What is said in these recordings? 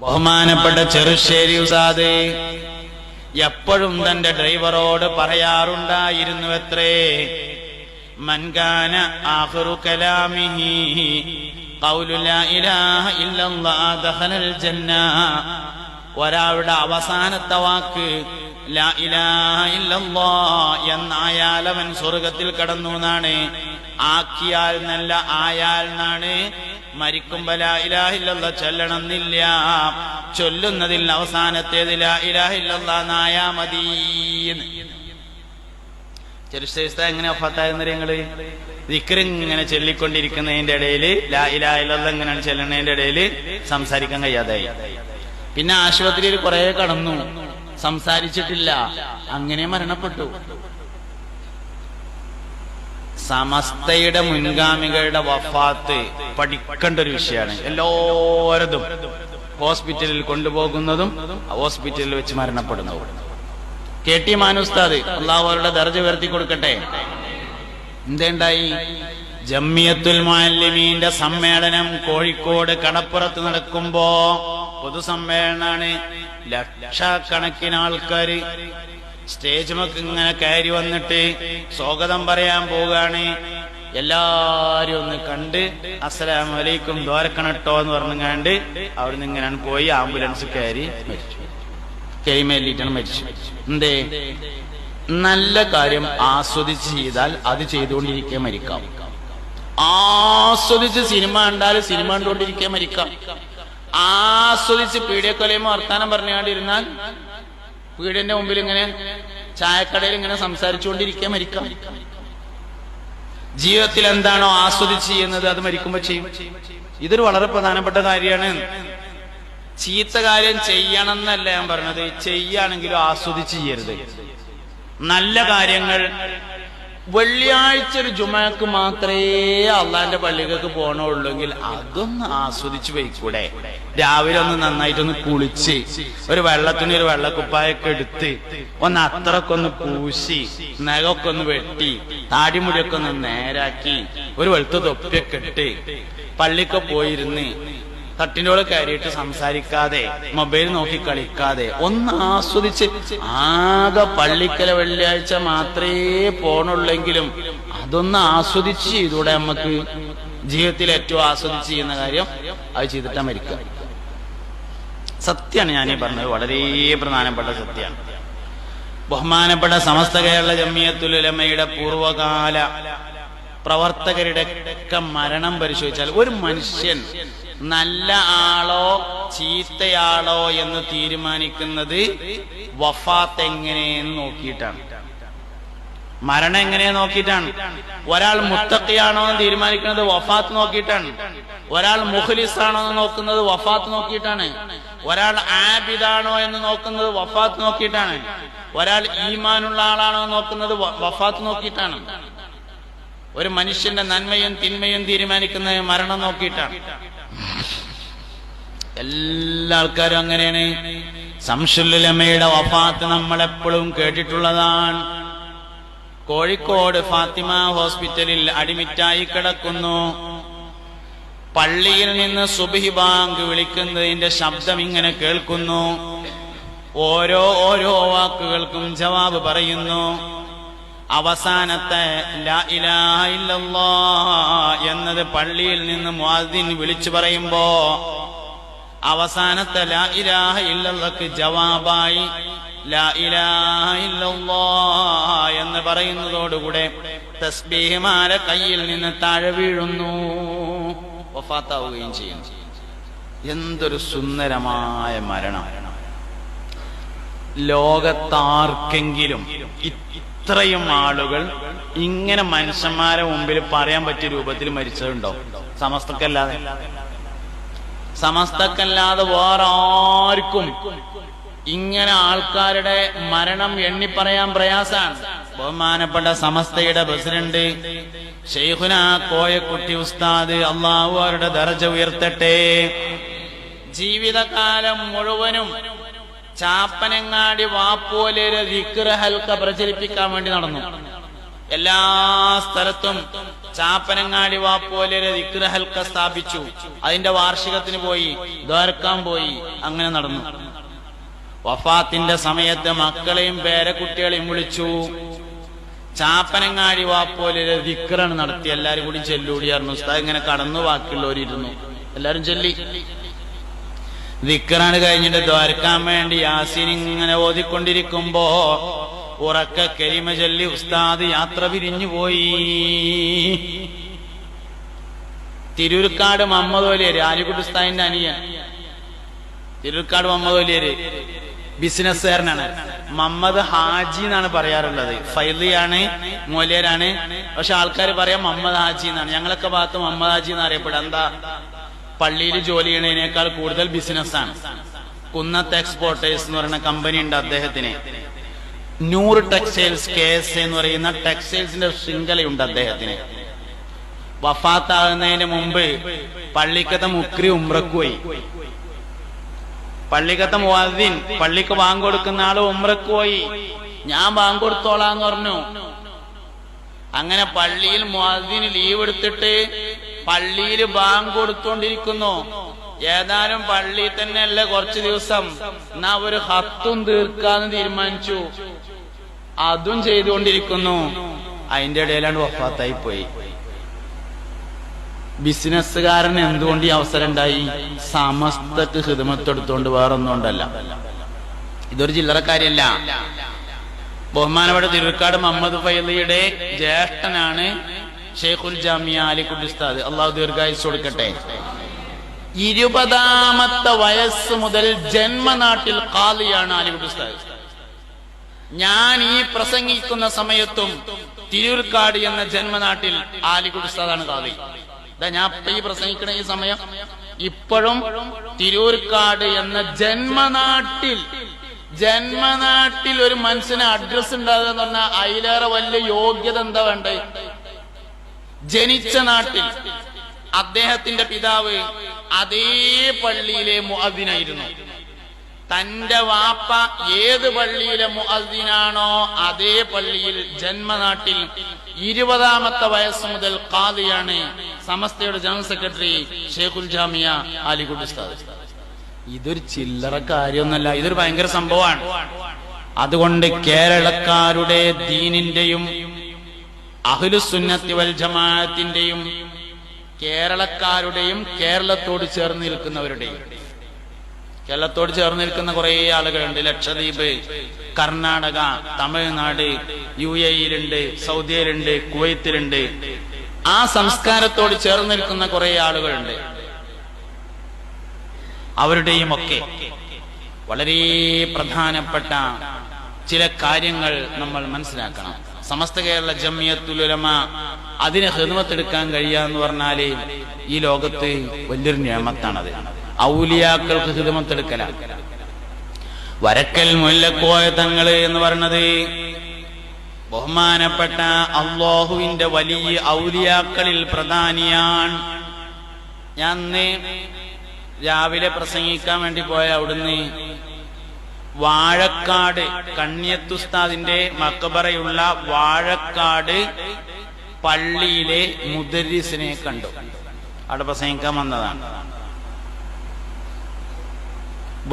ബഹുമാനപ്പെട്ട ചെറുശ്ശേരി ഉസ്താദ് എപ്പോഴും തന്റെ ഡ്രൈവറോട് പറയാറുണ്ടായിരുന്നുവത്രേ, മൻകാന ആഖിറു കലാമിഹി ഖൗലു ലാ ഇലാഹ ഇല്ലല്ലാഹ് ദഖലൽ ജന്ന. ഒരാളുടെ അവസാനത്തെ വാക്ക് ലാ ഇലാഹ ഇല്ലല്ലാഹ് എന്നായാൽ അവൻ സ്വർഗത്തിൽ കടന്നു എന്നാണ്. ആക്കിയാൽ നല്ല ആയാൽ എന്നാണ്. മരിക്കുമ്പോ ലാ ഇലാഹ ഇല്ലല്ലാഹ് ചൊല്ലണമെന്നില്ല. ചൊല്ലുന്നതിൽ അവസാനത്തേത് ലാ ഇലാഹ ഇല്ലല്ലാഹ് എന്നായാ മതി. ചെറുശ്ശേരി എങ്ങനെ വഫാത്തായെന്നറിയ നിങ്ങള്? ദിക്റ് ഇങ്ങനെ ചൊല്ലിക്കൊണ്ടിരിക്കുന്നതിന്റെ ഇടയിൽ ലാ ഇലാഹ ഇല്ലല്ലാഹ് ഇങ്ങനെയാണ് ചെല്ലുന്നതിന്റെ ഇടയിൽ സംസാരിക്കാൻ കഴിയാതായി. പിന്നെ ആശുപത്രിയിൽ കുറെ കടന്നു, സംസാരിച്ചിട്ടില്ല, അങ്ങനെ മരണപ്പെട്ടു. സമസ്തയുടെ മുൻഗാമികളുടെ വഫാത്ത് പഠിക്കേണ്ട ഒരു വിഷയമാണ്. എല്ലാവരതും ഹോസ്പിറ്റലിൽ കൊണ്ടുപോകുന്നതും ഹോസ്പിറ്റലിൽ വെച്ച് മരണപ്പെടുന്നതും. KT മാനു ഉസ്താദ് അള്ളാഹു അവരുടെ ദർജ ഉയർത്തി കൊടുക്കട്ടെ. എന്തേണ്ടായി? ജമിയത്തുൽ മുഅല്ലിമീന്റെ സമ്മേളനം കോഴിക്കോട് കടപ്പുറത്ത് നടക്കുമ്പോ പൊതുസമ്മേളനാണ്. ലക്ഷക്കണക്കിന് ആൾക്കാര് സ്റ്റേജുമൊക്കെ ഇങ്ങനെ കയറി വന്നിട്ട് സ്വാഗതം പറയാൻ പോവുകയാണ്. എല്ലാരും ഒന്ന് കണ്ട് അസ്സലാമു അലൈക്കും ദ്വാരക്കണട്ടോ എന്ന് പറഞ്ഞുകൊണ്ട് അവിടുന്ന് ഇങ്ങനെ പോയി ആംബുലൻസ് കയറി മരിച്ചു. കൈമേലിട്ടാണ് മരിച്ചു. എന്തേ? നല്ല കാര്യം ആസ്വദിച്ച് ചെയ്താൽ അത് ചെയ്തുകൊണ്ടിരിക്കാൻ മരിക്കാം. ആസ്വദിച്ച് സിനിമ കണ്ടാൽ സിനിമ കണ്ടുകൊണ്ടിരിക്കാൻ മരിക്കാം. ആസ്വദിച്ച് പീഡിയക്കൊലയും വർത്താനം പറഞ്ഞുകൊണ്ടിരുന്നാൽ വീടിന്റെ മുമ്പിൽ ഇങ്ങനെ ചായക്കടയിൽ ഇങ്ങനെ സംസാരിച്ചുകൊണ്ടിരിക്കാൻ മരിക്കാം. ജീവിതത്തിൽ എന്താണോ ആസ്വദിച്ച് ചെയ്യുന്നത് അത് മരിക്കുമ്പോ ചെയ്യും. ഇതൊരു വളരെ പ്രധാനപ്പെട്ട കാര്യമാണ്. ചീത്ത കാര്യം ചെയ്യണം എന്നല്ല ഞാൻ പറഞ്ഞത്, ചെയ്യുകയാണെങ്കിലും ആസ്വദിച്ച് ചെയ്യരുത്. നല്ല കാര്യങ്ങൾ വെള്ളിയാഴ്ച ഒരു ജുമക്ക് മാത്രമേ അള്ളാന്റെ പള്ളികൾക്ക് പോകണുള്ളൂങ്കിൽ അതൊന്ന് ആസ്വദിച്ച് പോയിക്കൂടെ? രാവിലെ ഒന്ന് നന്നായിട്ടൊന്ന് കുളിച്ച് ഒരു വെള്ളത്തുണി ഒരു വെള്ളക്കുപ്പായൊക്കെ എടുത്ത് ഒന്ന് അത്രക്കൊന്ന് പൂശി നഖമൊക്കെ ഒന്ന് വെട്ടി താടിമുടിയൊക്കെ ഒന്ന് നേരാക്കി ഒരു വെളുത്ത തൊപ്പിയൊക്കെ ഇട്ട് പള്ളിക്ക് പോയിരുന്ന് തട്ടിനോട് കയറിയിട്ട് സംസാരിക്കാതെ മൊബൈൽ നോക്കി കളിക്കാതെ ഒന്ന് ആസ്വദിച്ച്, ആകെ പള്ളിക്കല വെള്ളിയാഴ്ച മാത്രമേ പോണുള്ളെങ്കിലും അതൊന്ന് ആസ്വദിച്ച് ചെയ്തൂടെ? നമുക്ക് ജീവിതത്തിൽ ഏറ്റവും ആസ്വദിച്ച് ചെയ്യുന്ന കാര്യം അത് ചെയ്തിട്ടാ മരിക്കുക. സത്യമാണ് ഞാനീ പറഞ്ഞത്, വളരെ പ്രധാനപ്പെട്ട സത്യമാണ്. ബഹുമാനപ്പെട്ട സമസ്ത കേരള ജമിയത്തുൽ ഉലമയുടെ പൂർവകാല പ്രവർത്തകരുടെ ഒക്കെ മരണം പരിശോധിച്ചാൽ ഒരു മനുഷ്യൻ നല്ല ആളോ ചീത്തയാളോ എന്ന് തീരുമാനിക്കുന്നത് വഫാത്ത് എങ്ങനെയെന്ന് നോക്കിയിട്ടാണ്, മരണം എങ്ങനെയെന്ന് നോക്കിയിട്ടാണ്. ഒരാൾ മുത്തഖിയാണോ എന്ന് തീരുമാനിക്കുന്നത് വഫാത്ത് നോക്കിയിട്ടാണ്. ഒരാൾ മുഖ്ലിസ് ആണോ എന്ന് നോക്കുന്നത് വഫാത്ത് നോക്കിയിട്ടാണ്. ഒരാൾ ആബിദാണോ എന്ന് നോക്കുന്നത് വഫാത്ത് നോക്കിയിട്ടാണ്. ഒരാൾ ഈമാനുള്ള ആളാണോ എന്ന് നോക്കുന്നത് വഫാത്ത് നോക്കിയിട്ടാണ്. ഒരു മനുഷ്യന്റെ നന്മയും തിന്മയും തീരുമാനിക്കുന്നത് മരണം നോക്കിയിട്ടാണ്. എല്ലാ ആൾക്കാരും അങ്ങനെയാണ്. ശംസുൽ ഉലമയുടെ വഫാത്ത് നമ്മളെപ്പോഴും കേട്ടിട്ടുള്ളതാണ്. കോഴിക്കോട് ഫാത്തിമ ഹോസ്പിറ്റലിൽ അഡ്മിറ്റായി കിടക്കുന്നു. പള്ളിയിൽ നിന്ന് സുബ്ഹി ബാങ്ക് വിളിക്കുന്നതിന്റെ ശബ്ദം ഇങ്ങനെ കേൾക്കുന്നു. ഓരോ വാക്കുകൾക്കും ജവാബ് പറയുന്നു. അവസാനത്തെ ലാ ഇലാഹ ഇല്ലല്ലാഹ് എന്നത് പള്ളിയിൽ നിന്ന് മുഅദ്ദിൻ വിളിച്ചു പറയുമ്പോ അവസാനത്തെ ലാ ഇലാഹ ഇല്ലല്ലാഹ്ക്ക് ജവാബായി ലാ ഇലാഹ ഇല്ലല്ലാഹ് എന്ന് പറയുന്നതോടുകൂടെ തസ്ബീഹ് മാല കയ്യിൽ നിന്ന് താഴെ വീഴുന്നു, വഫാത്താവുകയും ചെയ്യുന്നു. എന്തൊരു സുന്ദരമായ മരണം! ലോകത്താർക്കെങ്കിലും ഇത്രയും ആളുകൾ ഇങ്ങനെ മനുഷ്യന്മാരെ മുമ്പിൽ പറയാൻ പറ്റിയ രൂപത്തിൽ മരിച്ചതുണ്ടോ? സമസ്തക്കല്ലാതെ വേറെ ആർക്കും ഇങ്ങനെ ആൾക്കാരുടെ മരണം എണ്ണിപ്പറയാൻ പ്രയാസാണ്. ബഹുമാനപ്പെട്ട സമസ്തയുടെ പ്രസിഡന്റ് ശൈഖുന കോയക്കുട്ടി ഉസ്താദ് അള്ളാഹു അവരുടെ ദർജ ഉയർത്തട്ടെ, ജീവിതകാലം മുഴുവനും ചാപ്പനങ്ങാടി വാപ്പോലൊരു ദിക്ർ ഹൽക്ക പ്രചരിപ്പിക്കാൻ വേണ്ടി നടന്നു. എല്ലാ സ്ഥലത്തും ചാപ്പനങ്ങാടി വാപ്പോലൊരു ദിക്ർ ഹൽക്ക സ്ഥാപിച്ചു. അതിന്റെ വാർഷികത്തിന് പോയി, ദ്വാരക്കാൻ പോയി, അങ്ങനെ നടന്നു. വഫാത്തിന്റെ സമയത്ത് മക്കളെയും പേരക്കുട്ടികളെയും വിളിച്ചു. ചാപ്പനങ്ങാടി വാപ്പോലൊരു ദിക്റാണ് നടത്തി. എല്ലാരും കൂടി ചെല്ലൂടിയായിരുന്നു. ഉസ്താദ് ഇങ്ങനെ കടന്നു, ബാക്കിയുള്ളവരിരുന്നു. എല്ലാരും ചൊല്ലി. ദിക്റാണ് കഴിഞ്ഞിട്ട് ദ്വാരക്കാൻ വേണ്ടി യാസീൻ ഇങ്ങനെ ഓതിക്കൊണ്ടിരിക്കുമ്പോ ഉറക്ക കലിമ ചൊല്ലി ഉസ്താദ് യാത്ര പിരിഞ്ഞു പോയി. തിരൂർക്കാട് മുഹമ്മദ് വലിയര്, ആലിക്കുട്ടി ഉസ്താദിന്റെ അനിയൻ. തിരൂർക്കാട് മുഹമ്മദ് വലിയര് ബിസിനസ്സുകാരനാണ്. മുഹമ്മദ് ഹാജി എന്നാണ് പറയാറുള്ളത്. ഫൈലിയാണ്, മൊലിയരാണ്. പക്ഷെ ആൾക്കാർ പറയാം മുഹമ്മദ് ഹാജി എന്നാണ്. ഞങ്ങളൊക്കെ ഭാഗത്ത് മുഹമ്മദ് ഹാജി എന്ന് അറിയപ്പെടുക. എന്താ, പള്ളിയിൽ ജോലി ചെയ്യണതിനേക്കാൾ കൂടുതൽ ബിസിനസ്സാണ്. കുന്നത്ത് എക്സ്പോർട്ടേഴ്സ് എന്ന് പറയുന്ന കമ്പനി ഉണ്ട് അദ്ദേഹത്തിന്. 100 ടെക്സ്റ്റൈൽസ് KS എന്ന് പറയുന്ന ടെക്സ്റ്റൈൽസിന്റെ ശൃംഖലയുണ്ട് അദ്ദേഹത്തിന്. വഫാത്താകുന്നതിന് മുമ്പ് പള്ളിക്കത്തെ മുക്രി ഉംറക്ക് പോയി. പള്ളിക്കത്തെ മുഅദ്ദിൻ, പള്ളിക്ക് ബാങ്ക് കൊടുക്കുന്ന ആള് ഉംറക്ക് പോയി. ഞാൻ ബാങ്ക് കൊടുത്തോളാന്ന് പറഞ്ഞു. അങ്ങനെ പള്ളിയിൽ മുഅദ്ദിന് ലീവ് എടുത്തിട്ട് പള്ളിയിൽ ബാങ്ക് കൊടുത്തോണ്ടിരിക്കുന്നു. ഏതായാലും പള്ളിയിൽ തന്നെ അല്ലേ കുറച്ചു ദിവസം, എന്നാ ഒരു ഹത്തും തീർക്കാന്ന് തീരുമാനിച്ചു. അതും ചെയ്തുകൊണ്ടിരിക്കുന്നു. അതിന്റെ ഇടയിലാണ് വഫാത്തായി പോയി. ബിസിനസ്സുകാരന് എന്തുകൊണ്ട് ഈ അവസരം ഉണ്ടായി? സമസ്തക്ക് ഖിദ്മത്തെടുത്തോണ്ട് വേറൊന്നും കൊണ്ടല്ല. ഇതൊരു ചില്ലറക്കാര്യല്ല. ബഹുമാനപ്പെട്ട തിരുക്കാട് മുഹമ്മദ് ഫൈലിയുടെ ജ്യേഷ്ഠനാണ് ഷെയ്ഖുൽ ജാമിയ ആലിക്കുട്ടി ഉസ്താദ്. അള്ളാഹു ദീർഘായുസ്സ് കൊടുക്കട്ടെ. 20ാമത്തെ വയസ്സ് മുതൽ ജന്മനാട്ടിൽ ഖാദിയാണ് ആലിക്കുട്ടി ഉസ്താദ്. ഞാൻ ഈ പ്രസംഗിക്കുന്ന സമയത്തും തിരൂർക്കാട് എന്ന ജന്മനാട്ടിൽ ആലിക്കുട്ടി ഉസ്താദാണ് ഖാദി. ഞാൻ ഈ പ്രസംഗിക്കണ ഈ സമയം ഇപ്പോഴും തിരൂർക്കാട് എന്ന ജന്മനാട്ടിൽ ഒരു മനുഷ്യന് അഡ്രസ് ഉണ്ടാകുക എന്ന് പറഞ്ഞാൽ അതിലേറെ വലിയ യോഗ്യത എന്താ വേണ്ടേ? ജനിച്ച നാട്ടിൽ അദ്ദേഹത്തിന്റെ പിതാവ് അതേ പള്ളിയിലെ മുഅദ്ദിനായിരുന്നു. തന്റെ വാപ്പ ഏത് പള്ളിയിലെ മുഅദ്ദിനാണോ അതേ പള്ളിയിൽ ജന്മനാട്ടിൽ 20ാമത്തെ വയസ്സ് മുതൽ ഖാദിയാണ്. സമസ്തയുടെ ജനറൽ സെക്രട്ടറി ഷെയ്ഖുൽ ജാമിയ ആലിക്കുട്ടി ഉസ്താദ്. ഇതൊരു ചില്ലറ കാര്യമൊന്നല്ല, ഇതൊരു ഭയങ്കര സംഭവമാണ്. അതുകൊണ്ട് കേരളക്കാരുടെ ദീനിന്റെയും അഹ്ലുസുന്നത്തി വൽ ജമാഅത്തിന്റെയും കേരളക്കാരുടെയും കേരളത്തോട് ചേർന്ന് നിൽക്കുന്ന കുറെ ആളുകളുണ്ട്. ലക്ഷദ്വീപ്, കർണാടക, തമിഴ്നാട്, UAE-യിലുണ്ട്, സൗദിയിലുണ്ട്, കുവൈത്തിലുണ്ട്. ആ സംസ്കാരത്തോട് ചേർന്ന് നിൽക്കുന്ന കുറെ ആളുകളുണ്ട്. അവരുടെയും ഒക്കെ വളരെ പ്രധാനപ്പെട്ട ചില കാര്യങ്ങൾ നമ്മൾ മനസ്സിലാക്കണം. സമസ്ത കേരള ജംഇയ്യത്തുൽ ഉലമ അതിന് ഖിദ്മത്തെടുക്കാൻ കഴിയാന്ന് പറഞ്ഞാല് ഈ ലോകത്ത് വലിയൊരു നിഅമത്താണത്. ഔലിയാക്കൾക്ക് ഖിദ്മത്തെടുക്കലാണ്. വരക്കൽ മുല്ലക്കോയ തങ്ങള് എന്ന് പറഞ്ഞത് ബഹുമാനപ്പെട്ട അല്ലാഹുവിന്റെ വലിയ ഔലിയാക്കളിൽ പ്രധാനിയാണ്. ഞാൻ രാവിലെ പ്രസംഗിക്കാൻ വേണ്ടി പോയ അവിടുന്ന് വാഴക്കാട് കണ്ണിയത്തുസ്താദിന്റെ മക്ബറയുള്ള വാഴക്കാട് പള്ളിയിലെ മുദരിസിനെ കണ്ടു. അവിടെ പ്രസംഗിക്കാൻ വന്നതാണ്.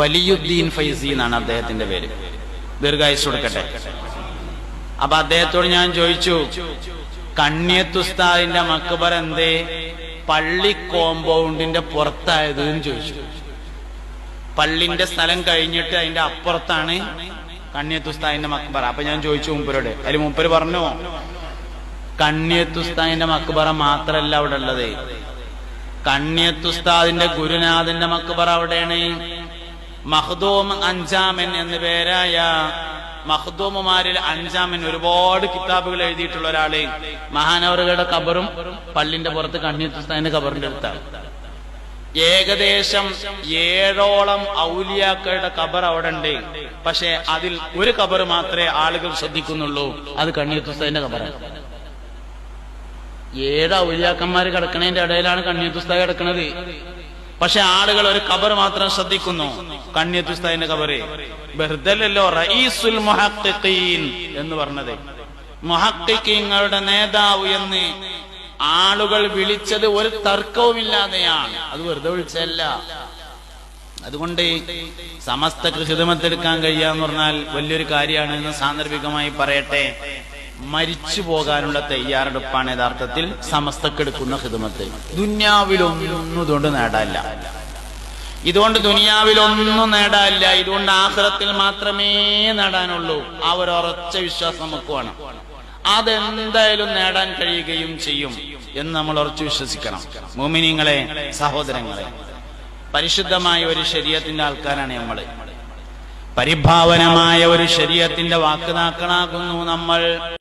വലിയുദ്ദീൻ ഫൈസി എന്നാണ് അദ്ദേഹത്തിന്റെ പേര്. ദീർഘായുസ്സ് കൊടുക്കട്ടെ. അപ്പൊ അദ്ദേഹത്തോട് ഞാൻ ചോദിച്ചു, കണ്ണിയത്തുസ്താദിന്റെ മക്ബറ എന്തേ പള്ളി കോമ്പൗണ്ടിന്റെ പുറത്തായത് എന്ന് ചോദിച്ചു. പള്ളിന്റെ സ്ഥലം കഴിഞ്ഞിട്ട് അതിന്റെ അപ്പുറത്താണ് കണ്ണിയത്തുസ്താദിന്റെ മക്ബറ. അപ്പൊ ഞാൻ ചോദിച്ചു മൂപ്പരോട്. അതിൽ മൂപ്പര് പറഞ്ഞു, കണ്ണിയത്തുസ്താദിന്റെ മക്ബറ മാത്രല്ല അവിടെ ഉള്ളത്, കണ്ണിയത്തുസ്താദിന്റെ ഗുരുനാഥന്റെ മക്ബറ അവിടെയാണ്. മഖ്ദൂം അഞ്ചാമൻ എന്ന പേരായ മഖ്ദൂമുമാരിൽ അഞ്ചാമൻ ഒരുപാട് കിതാബുകൾ എഴുതിയിട്ടുള്ള ഒരാള് മഹാനവറുകളുടെ ഖബറും പള്ളിന്റെ പുറത്ത് കണ്ണിയത്തുസ്താദിന്റെ ഖബറിന്റെ അടുത്താണ്. ഏകദേശം 7ഓളം ഔലിയാക്കളുടെ ഖബർ അവിടെ ഉണ്ട്. പക്ഷെ അതിൽ ഒരു ഖബർ മാത്രമേ ആളുകൾ ശ്രദ്ധിക്കുന്നുള്ളൂ. അത് കണ്ണിയത്തുസ്താദിന്റെ ഖബറാണ്. 7 ഔലിയാക്കന്മാര് കിടക്കണതിന്റെ ഇടയിലാണ് കണ്ണിയത്തുസ്താദ് കിടക്കുന്നത്. പക്ഷെ ആളുകൾ ഒരു ഖബർ മാത്രം ശ്രദ്ധിക്കുന്നു, കണ്ണിയത്തുസ്താദിന്റെ ഖബറ്. ബർദലല്ലോ റഈസുൽ മുഹഖ്ഖീൻ എന്ന് പറഞ്ഞത്. മുഹഖിഖീങ്ങളുടെ നേതാവ് എന്ന് ആളുകൾ വിളിച്ചത് ഒരു തർക്കവുമില്ലാതെയാണ്. അത് വെറുതെ വിളിച്ചല്ല. അതുകൊണ്ട് സമസ്തക്ക് ഖിദ്മത്തെടുക്കാൻ കഴിയാന്ന് പറഞ്ഞാൽ വലിയൊരു കാര്യമാണ് എന്ന് സാന്ദർഭികമായി പറയട്ടെ. മരിച്ചു പോകാനുള്ള തയ്യാറെടുപ്പാണ് യഥാർത്ഥത്തിൽ സമസ്തക്ക് എടുക്കുന്ന ഖിദ്മത്ത്. ദുനിയാവിലൊന്നും ഇതുകൊണ്ട് നേടാനില്ല. ഇതുകൊണ്ട് ദുനിയാവിലൊന്നും നേടാനില്ല. ഇതുകൊണ്ട് ആഖിറത്തിൽ മാത്രമേ നേടാനുള്ളൂ. ആ ഒരു ഉറച്ച വിശ്വാസം നമുക്ക് വേണം. അതെന്തായാലും നേടാൻ കഴിയുകയും ചെയ്യും എന്ന് നമ്മൾ ഉറച്ചു വിശ്വസിക്കണം. മുഅ്മിനീങ്ങളെ, സഹോദരങ്ങളെ, പരിശുദ്ധമായ ഒരു ശരീഅത്തിന്റെ ആൾക്കാരാണ് നമ്മൾ. പരിഭാവനമായ ഒരു ശരീഅത്തിന്റെ വാക്കുനാക്കളാകുന്നു നമ്മൾ.